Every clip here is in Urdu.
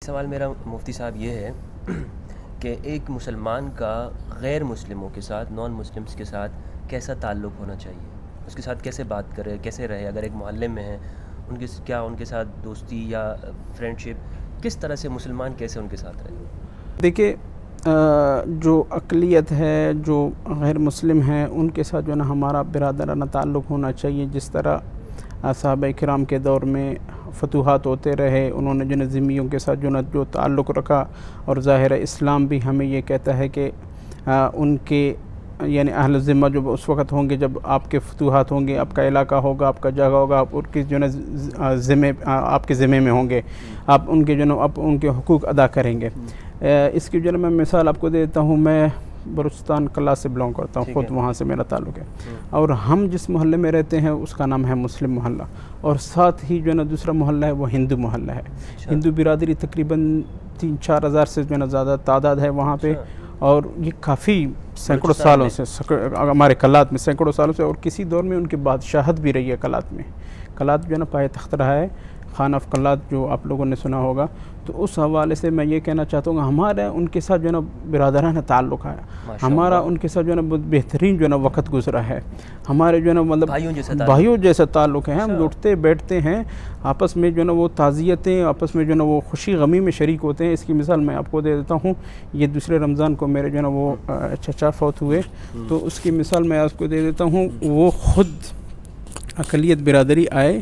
سوال میرا مفتی صاحب یہ ہے کہ ایک مسلمان کا غیر مسلموں کے ساتھ، نان مسلمس کے ساتھ کیسا تعلق ہونا چاہیے؟ اس کے ساتھ کیسے بات کرے، کیسے رہے؟ اگر ایک معلم میں ہیں ان کے ساتھ دوستی یا فرینڈ شپ، کس طرح سے مسلمان کیسے ان کے ساتھ رہے؟ دیکھیے، جو اقلیت ہے، جو غیر مسلم ہیں، ان کے ساتھ جو ہے نا ہمارا برادرانہ تعلق ہونا چاہیے. جس طرح صحابہ کرام کے دور میں فتوحات ہوتے رہے، انہوں نے جو ہے ذمیوں کے ساتھ جو تعلق رکھا، اور ظاہر اسلام بھی ہمیں یہ کہتا ہے کہ ان کے یعنی اہل ذمہ جو اس وقت ہوں گے جب آپ کے فتوحات ہوں گے، آپ کا علاقہ ہوگا، آپ کا جگہ ہوگا، آپ ان کی جو ہے ذمے آپ کے ذمے میں ہوں گے، آپ ان کے جو ہے آپ ان کے حقوق ادا کریں گے. اس کی جو ہے میں مثال آپ کو دیتا ہوں. میں بلوچستان کلا سے بلانگ کرتا ہوں، خود وہاں سے میرا تعلق ہے، اور ہم جس محلے میں رہتے ہیں اس کا نام ہے مسلم محلہ، اور ساتھ ہی جو ہے نا دوسرا محلہ ہے وہ hindو محلہ ہے. ہندو برادری تقریباً 3-4 ہزار سے جو ہے نا زیادہ تعداد ہے وہاں پہ، اور یہ کافی سینکڑوں سالوں سے ہمارے کلات میں سینکڑوں سالوں سے، اور کسی دور میں ان کی بادشاہت بھی رہی ہے کلات میں. کلات جو ہے نا پائے تخت رہا ہے، خان آف کلات جو آپ لوگوں نے سنا ہوگا. تو اس حوالے سے میں یہ کہنا چاہتا ہوں کہ ہمارا ان کے ساتھ جو ہے نا برادرانہ تعلق ہے، ہمارا ان کے ساتھ جو ہے نا بہت بہترین جو ہے نا وقت گزرا ہے. ہمارے جو ہے نا مطلب بھائیوں جیسا تعلق ہے. ہم اٹھتے بیٹھتے ہیں آپس میں جو ہے نا وہ تعزیتیں، آپس میں جو ہے نا وہ خوشی غمی میں شریک ہوتے ہیں. اس کی مثال میں آپ کو دے دیتا ہوں. یہ دوسرے رمضان کو میرے جو ہے نا وہ چچا فوت ہوئے، تو اس کی مثال میں آپ کو دے دیتا ہوں. وہ خود اقلیت برادری آئے،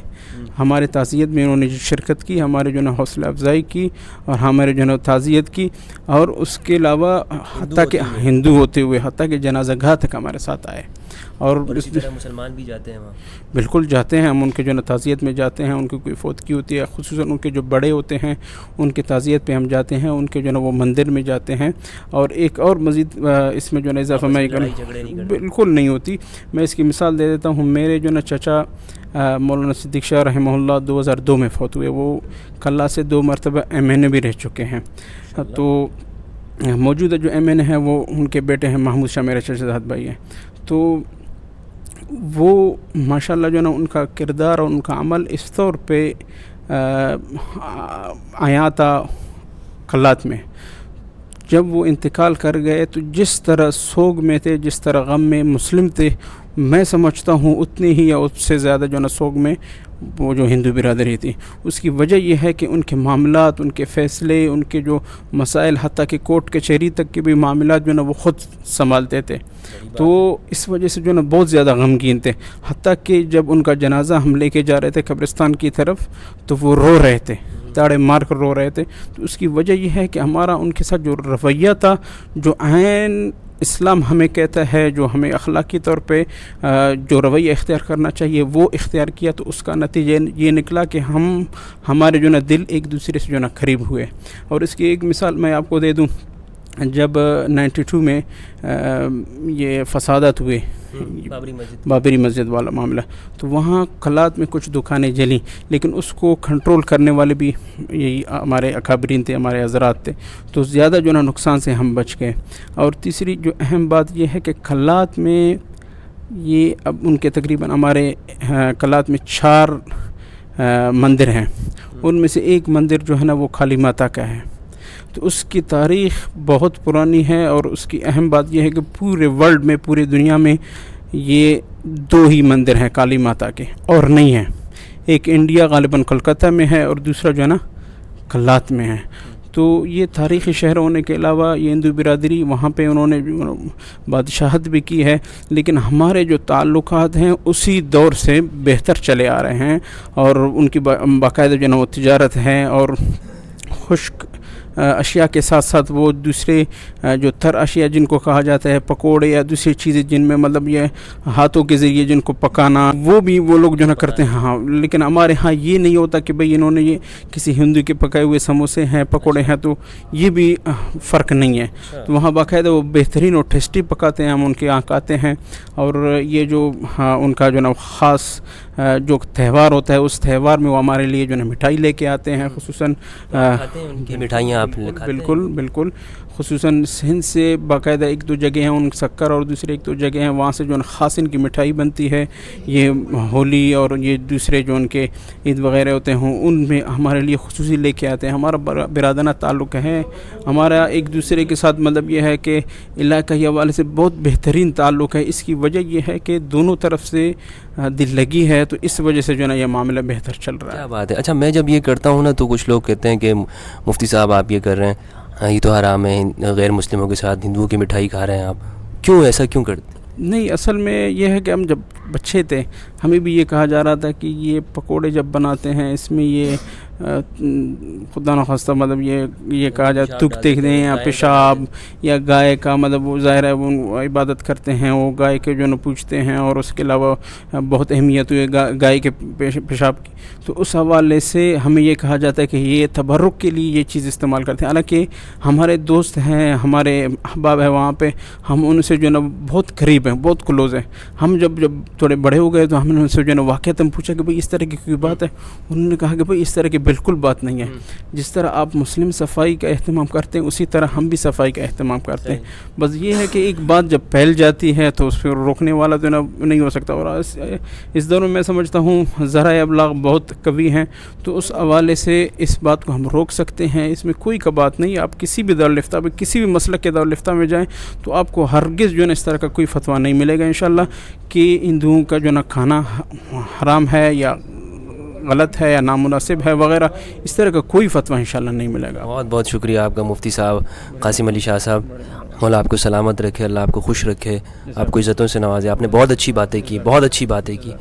ہمارے تعزیت میں انہوں نے شرکت کی، ہمارے جو ہے حوصلہ افزائی کی، اور ہمارے جو ہے تعزیت کی، اور اس کے علاوہ حتیٰ کہ ہندو ہوتے ہوئے حتیٰ کہ جنازہ گاہ تک ہمارے ساتھ آئے. اور اسی طرح مسلمان بھی جاتے ہیں وہاں. بالکل جاتے ہیں، ہم ان کے جو ہے تعزیت میں جاتے ہیں. ان کی کوئی فوتگی ہوتی ہے، خصوصاً ان کے جو بڑے ہوتے ہیں ان کے تعزیت پہ ہم جاتے ہیں، ان کے جو ہے وہ مندر میں جاتے ہیں. اور ایک اور مزید اس میں جو ہے اضافہ میں بالکل نہیں ہوتی. میں اس کی مثال دے دیتا ہوں. میرے جو ہے چچا مولانا صدیق شاہ رحمہ اللہ 2002 میں فوت ہوئے. وہ کلا سے 2 مرتبہ MN بھی رہ چکے ہیں. تو موجودہ جو MN ہیں وہ ان کے بیٹے ہیں محمود شاہ، میرے چچا زاد بھائی ہیں. تو وہ ماشاءاللہ جو ہے نا ان کا کردار اور ان کا عمل اس طور پہ آیا تھا کلات میں. جب وہ انتقال کر گئے تو جس طرح سوگ میں تھے، جس طرح غم میں مسلم تھے، میں سمجھتا ہوں اتنی ہی یا اس سے زیادہ جو ہے نا سوگ میں وہ جو ہندو برادری تھی. اس کی وجہ یہ ہے کہ ان کے معاملات، ان کے فیصلے، ان کے جو مسائل، حتیٰ کہ کورٹ کچہری تک کے بھی معاملات جو ہے نا وہ خود سنبھالتے تھے. تو اس وجہ سے جو ہے نا بہت زیادہ غمگین تھے. حتیٰ کہ جب ان کا جنازہ ہم لے کے جا رہے تھے قبرستان کی طرف تو وہ رو رہے تھے، تاڑے مار کر رو رہے تھے. تو اس کی وجہ یہ ہے کہ ہمارا ان کے ساتھ جو رویہ تھا، جو عین اسلام ہمیں کہتا ہے، جو ہمیں اخلاقی طور پہ جو رویہ اختیار کرنا چاہیے وہ اختیار کیا. تو اس کا نتیجہ یہ نکلا کہ ہمارے جو نا دل ایک دوسرے سے جو نا قریب ہوئے. اور اس کی ایک مثال میں آپ کو دے دوں. جب 92 میں یہ فسادات ہوئے، بابری مسجد والا معاملہ، تو وہاں کلات میں کچھ دکانیں جلیں، لیکن اس کو کنٹرول کرنے والے بھی یہی ہمارے اکابرین تھے، ہمارے حضرات تھے. تو زیادہ جو نا نقصان سے ہم بچ گئے. اور تیسری جو اہم بات یہ ہے کہ کلات میں یہ اب ان کے تقریباً ہمارے کلات میں 4 مندر ہیں. ان میں سے ایک مندر جو ہے نا وہ کالی ماتا کا ہے. تو اس کی تاریخ بہت پرانی ہے، اور اس کی اہم بات یہ ہے کہ پورے ورلڈ میں، پوری دنیا میں یہ 2 ہی مندر ہیں کالی ماتا کے، اور نہیں ہیں. ایک انڈیا غالباً کلکتہ میں ہے، اور دوسرا جو ہے نا کلات میں ہے. تو یہ تاریخی شہر ہونے کے علاوہ یہ ہندو برادری وہاں پہ انہوں نے بادشاہت بھی کی ہے. لیکن ہمارے جو تعلقات ہیں اسی دور سے بہتر چلے آ رہے ہیں، اور ان کی باقاعدہ جو ہے نا وہ تجارت ہے. اور خشک اشیاء کے ساتھ ساتھ وہ دوسرے جو تر اشیاء جن کو کہا جاتا ہے پکوڑے یا دوسری چیزیں جن میں مطلب یہ ہاتھوں کے ذریعے جن کو پکانا، وہ بھی وہ لوگ جو نہ کرتے ہیں. ہاں، لیکن ہمارے ہاں یہ نہیں ہوتا کہ بھئی انہوں نے یہ کسی ہندو کے پکائے ہوئے سموسے ہیں، پکوڑے ہیں، تو یہ بھی فرق نہیں ہے. تو وہاں باقاعدہ وہ بہترین اور ٹیسٹی پکاتے ہیں. ہم ان کے یہاں آتے ہیں، اور یہ جو ان کا جو نا خاص جو تہوار ہوتا ہے اس تہوار میں وہ ہمارے لیے جو نا مٹھائی لے کے آتے ہیں. خصوصاً ان کی مٹھائیاں مٹھائیاں آپ کھاتے ہیں؟ بالکل بالکل، خصوصاً سندھ سے باقاعدہ ایک دو جگہ ہیں ان سکر، اور دوسرے ایک دو جگہ ہیں وہاں سے جو خاص ان کی مٹھائی بنتی ہے. یہ ہولی اور یہ دوسرے جو ان کے عید وغیرہ ہوتے ہیں ان میں ہمارے لیے خصوصی لے کے آتے ہیں. ہمارا برادرانہ تعلق ہے ہمارا ایک دوسرے کے ساتھ، مطلب یہ ہے کہ علاقائی حوالے سے بہت بہترین تعلق ہے. اس کی وجہ یہ ہے کہ دونوں طرف سے دل لگی ہے، تو اس وجہ سے جو ہے نا یہ معاملہ بہتر چل رہا ہے. کیا بات ہے. اچھا میں جب یہ کرتا ہوں نا تو کچھ لوگ کہتے ہیں کہ مفتی صاحب آپ یہ کر رہے ہیں یہ تو حرام ہے، غیر مسلموں کے ساتھ ہندوؤں کی مٹھائی کھا رہے ہیں آپ، کیوں ایسا کیوں کرتے ہیں؟ نہیں، اصل میں یہ ہے کہ ہم جب بچے تھے ہمیں بھی یہ کہا جا رہا تھا کہ یہ پکوڑے جب بناتے ہیں اس میں یہ خدا نخواستہ مطلب یہ کہا جائے تھوک دیکھتے ہیں یا پیشاب یا گائے کا، مطلب وہ ظاہر ہے وہ عبادت کرتے ہیں، وہ گائے کے جو نا پوچھتے ہیں، اور اس کے علاوہ بہت اہمیت ہوئی گائے کے پیشاب کی. تو اس حوالے سے ہمیں یہ کہا جاتا ہے کہ یہ تبرک کے لیے یہ چیز استعمال کرتے ہیں. حالانکہ ہمارے دوست ہیں، ہمارے احباب ہیں وہاں پہ، ہم ان سے جو ہے نا بہت قریب ہیں، بہت کلوز ہیں. ہم جب تھوڑے بڑے ہو گئے تو ہم نے ان سے جو ہے نا واقعات پوچھا کہ بھئی اس طرح کی کوئی بات ہے؟ انہوں نے کہا کہ بھئی اس طرح کی بالکل بات نہیں ہے. جس طرح آپ مسلم صفائی کا اہتمام کرتے ہیں اسی طرح ہم بھی صفائی کا اہتمام کرتے ہیں. بس یہ ہے کہ ایک بات جب پھیل جاتی ہے تو اس پہ روکنے والا جو ہے نا نہیں ہو سکتا. اور اس دور میں میں سمجھتا ہوں ذرائع ابلاغ بہت قوی ہیں، تو اس حوالے سے اس بات کو ہم روک سکتے ہیں. اس میں کوئی کا بات نہیں. آپ کسی بھی دارالفتہ میں، کسی بھی مسلک کے دارالفتہ میں جائیں تو آپ کو ہرگز جو ہے نا اس طرح کا کوئی فتویٰ نہیں ملے گا انشاءاللہ کہ ہندوؤں کا جو نا کھانا حرام ہے یا غلط ہے یا نامناسب ہے وغیرہ، اس طرح کا کوئی فتویٰ انشاءاللہ نہیں ملے گا. بہت بہت شکریہ آپ کا مفتی صاحب قاسم علی شاہ صاحب. مولا آپ کو سلامت رکھے، اللہ آپ کو خوش رکھے، آپ کو عزتوں سے نوازے. آپ نے بہت اچھی باتیں کی، بہت اچھی باتیں کی.